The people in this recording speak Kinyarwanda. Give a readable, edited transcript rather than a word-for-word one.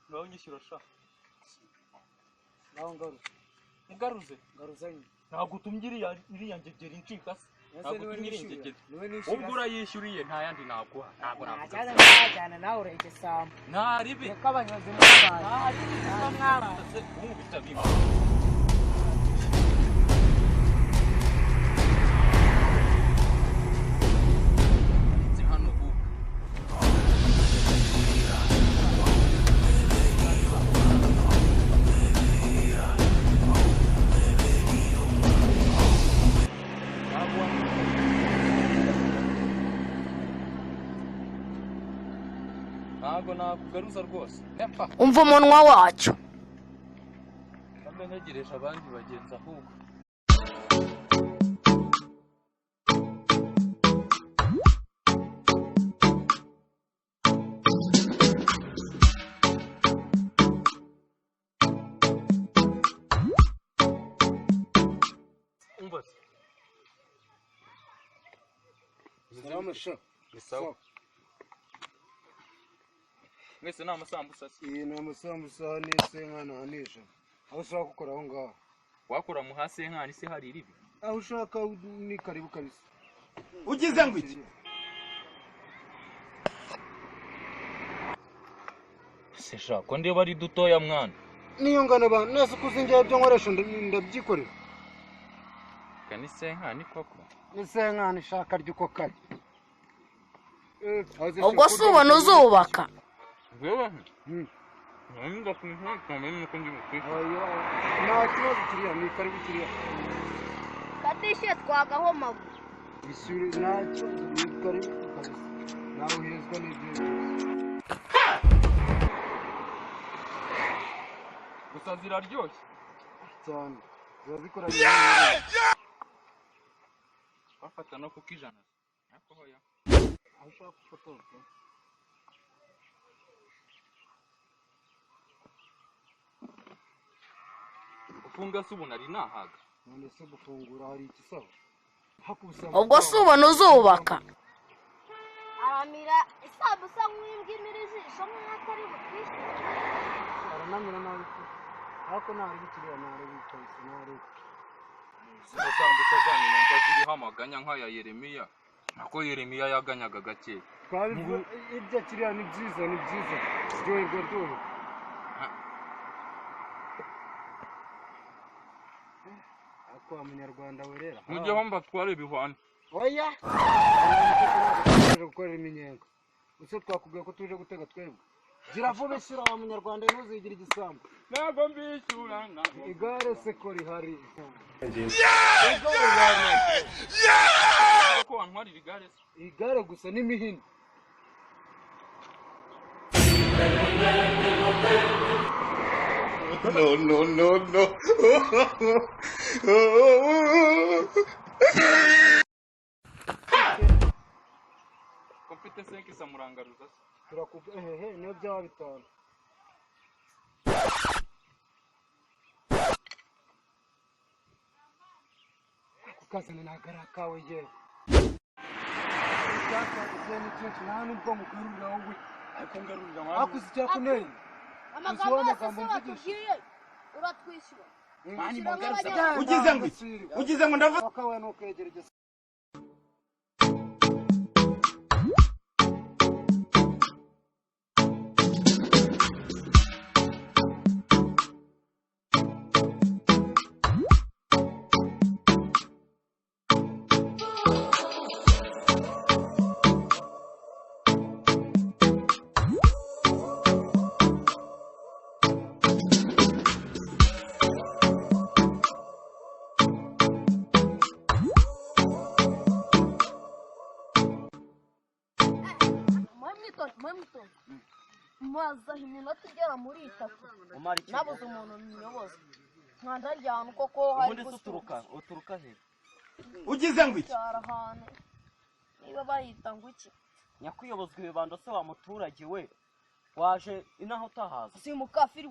ngaho nyishyura sha naho ngaruze ngaruzanye ntabwo utumye iriya ngegera incika se ntabwo utumye iriya ngegera ubwo urayishyuriye nta yandi naguha ntabwo najyana nawe uregesamba nta ribi reka abanyozi n'abantu nta ribi nta mwara umubita bimwe ntabwo nakugaruza rwose umva umunwa wacu mbe ntegereje abandi bagenzi ahubwo umbaze ni sawa mwese ni amasambusa se iyi ni amasambusa n'isenkana anisha aho ushaka gukora aho ngaho wakora mu hasi nkani se hari iribi aho ushaka ni karibu kabisa ugize ngo iki se shako ndeba ari dutoya mwana niyo ngana abantu nese kuzingira ibyo nkoresha ndabyikorera kanise nkani koko n'isenkana ishaka ry'uko kari ubwo si ubona uzubaka wewe nta kibazo kiriya ni karibu kiriya kadishe twagaho maguru isuri ntacyo ni karibu kabisa nawe uhezwa n'ibyo gusa ziraryoshye cyane ziba zikora bafata no kuko ijana ariko hoya aho ushaka gufotora ufunga se ubu nari nahaga none se gufungura hari ikisaba ubwo si ubona uzubaka aramira isambusa nk'imbwa imira ijisho nk'atari butwishyure aranamira nabi ariko ntari bikiriya ntari bikabisa ntari isambusa zanyu numva ziriho amaganya nk'aya Yeremiya ako Yeremiya yaganyaga gake ibyo kiriya ni byiza ryoherwa ryoherwa ako umunyarwanda werera mujyeho mbatware ibihwani oya tuje gukorera iminyenga ese twakubwiye ko tuje gutega twebwe gira vuba ishyira wa munyarwanda ntuzigire igisambu ntabwo mbishyura igare se ko rihari ko wantwarira igare se igare gusa n'imihini no mfite senki samurangaruza se turakubwira niyo byaba bitanu kukazana nagara kawe yewe cyakazana cyinshi nta nubwo mugarurira wowe ariko ngarurira akuzi cyakuneye amagambo yose se watubwiye uratwishyura ugize ngo ndavuga wakawe nukegera igisa mwitonde mazaho iminota igera muri 3 umara iki nabuze umuntu nyoboza nkanda njyana koko hari ubundi uturuka he ugize ngo iki cyara ahantu niba bayita ngo iki nyakuyobozwa ibibando se wa muturage we waje inaho utahaza si mukafiri